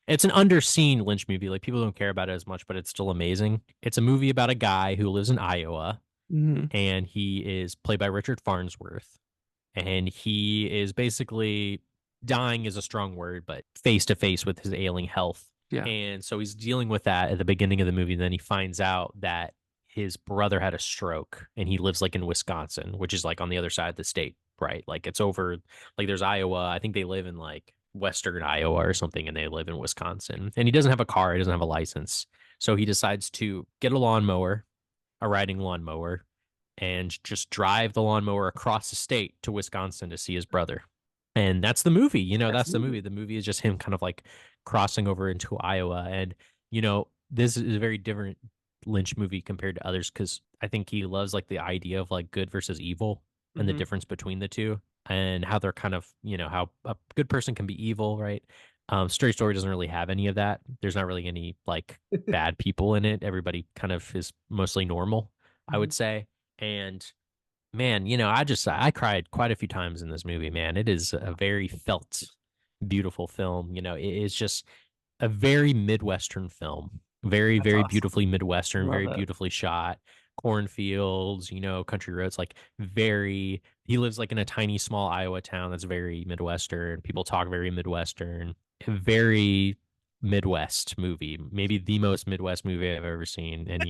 It's an underseen Lynch movie. Like people don't care about it as much, but it's still amazing. It's a movie about a guy who lives in Iowa, Hmm. and he is played by Richard Farnsworth, and he is basically dying is a strong word, but face to face with his ailing health. Yeah. And so he's dealing with that at the beginning of the movie. And then he finds out that his brother had a stroke and he lives like in Wisconsin, which is like on the other side of the state, right? Like it's over, like there's Iowa. I think they live in like Western Iowa or something, and they live in Wisconsin. And he doesn't have a car, he doesn't have a license. So he decides to get a lawnmower, a riding lawnmower, and just drive the lawnmower across the state to Wisconsin to see his brother. And that's the movie. That's That's the the movie. movie. The movie is just him kind of like crossing over into Iowa. And, this is a very different Lynch movie compared to others because I think he loves like the idea of like good versus evil and the Hmm. difference between the two and how they're kind of, how a good person can be evil, right? Straight Story doesn't really have any of that. There's not really any like bad people in it. Everybody kind of is mostly normal, I Hmm. would say. And man, I cried quite a few times in this movie, man. It is a very felt, beautiful film. It's just a very Midwestern film. Very, That's very awesome. beautifully I Midwestern, love very it. beautifully shot. Cornfields, country roads, like very, he lives like in a tiny, small Iowa town that's very Midwestern. People talk very Midwestern. Very Midwest movie. Maybe the most Midwest movie I've ever seen. And,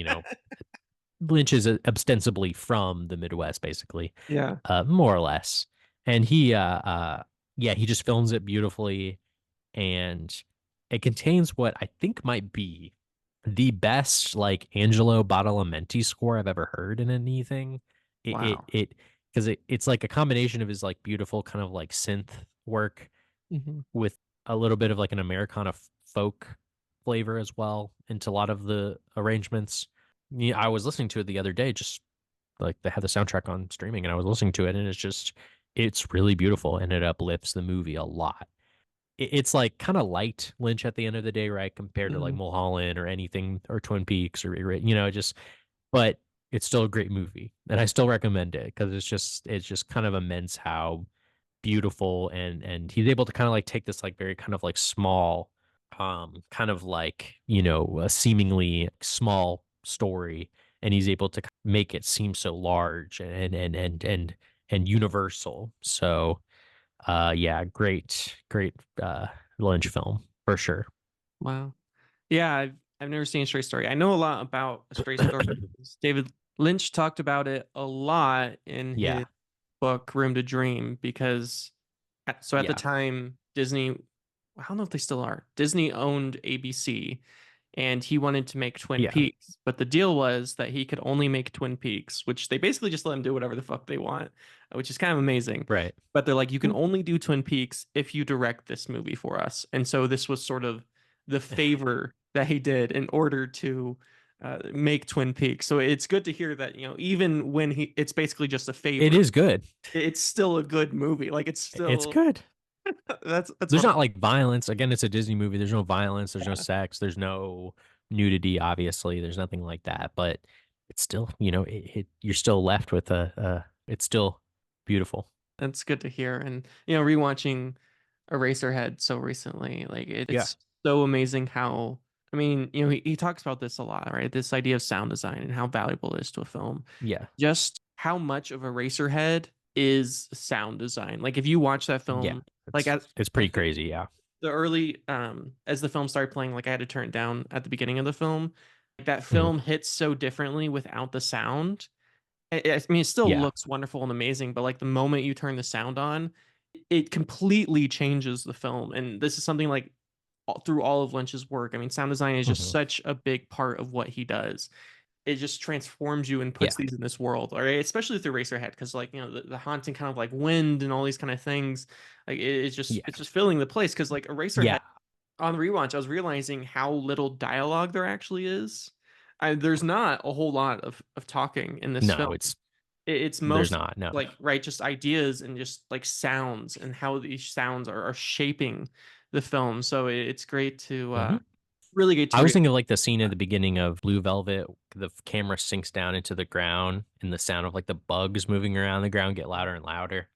Lynch is ostensibly from the Midwest, basically, Yeah. more or less. And yeah, he just films it beautifully, and it contains what I think might be the best like Angelo Badalamenti score I've ever heard in anything. Wow. Because it's like a combination of his like beautiful kind of like synth work Hmm. with a little bit of like an Americana folk flavor as well into a lot of the arrangements. Yeah, I was listening to it the other day, just like they had the soundtrack on streaming, and I was listening to it, and it's really beautiful, and it uplifts the movie a lot. It's like kind of light Lynch at the end of the day, right? Compared to like Hmm. Mulholland or anything or Twin Peaks or just, but it's still a great movie, and I still recommend it because it's just kind of immense how beautiful and he's able to kind of like take this like very kind of like small kind of like a seemingly small story, and he's able to make it seem so large and universal. So yeah, great Lynch film for sure. Wow. Yeah, I've never seen a Stray Story. I know a lot about a Stray Story. David Lynch talked about it a lot in his Yeah, book Room to Dream because at the yeah, time Disney, I don't know if they still are. Disney owned ABC and he wanted to make Twin yeah, Peaks, but the deal was that he could only make Twin Peaks, which they basically just let him do whatever the fuck they want, which is kind of amazing. right. But they're like, you can only do Twin Peaks if you direct this movie for us. And so this was sort of the favor that he did in order to make Twin Peaks. So it's good to hear that, even when it's basically just a It favor, is good. it's still a good movie. Like it's It's still good. that's There's what. not like violence. Again, it's a Disney movie. There's no violence. There's no Yeah, sex. There's no nudity. Obviously, there's nothing like that. But it's still, you're still left with it's still beautiful. that's good to hear. And rewatching Eraserhead so recently, like Yeah, it's so amazing how. I mean, he talks about this a lot, right? This idea of sound design and how valuable it is to a film. yeah, Just how much of Eraserhead is sound design. Like if you watch that yeah. film, like It's it's pretty like crazy. Yeah. the early as the film started playing, like I had to turn it down at the beginning of the film. Like, that Mhm. film hits so differently without the sound. I mean, it still Yeah. looks wonderful and amazing, but like the moment you turn the sound on, it completely changes the film. And this is something like through all of Lynch's work. I mean, sound design is just Hmm. such a big part of what he does. It just transforms you and puts Yeah. these in this world, all right? Especially through Racerhead, because like the haunting kind of like wind and all these kind of things, like it's Yeah. just filling the place. Because like Yeah. Eraserhead on the rewatch, I was realizing how little dialogue there actually is. There's not a whole lot of talking in this film. No, it's It's there's most not. No. like right, just ideas and just like sounds and how these sounds are shaping the film. So it's great to Hmm. really great to I was read. thinking of like the scene at the beginning of Blue Velvet. The camera sinks down into the ground, and the sound of like the bugs moving around the ground get louder and louder.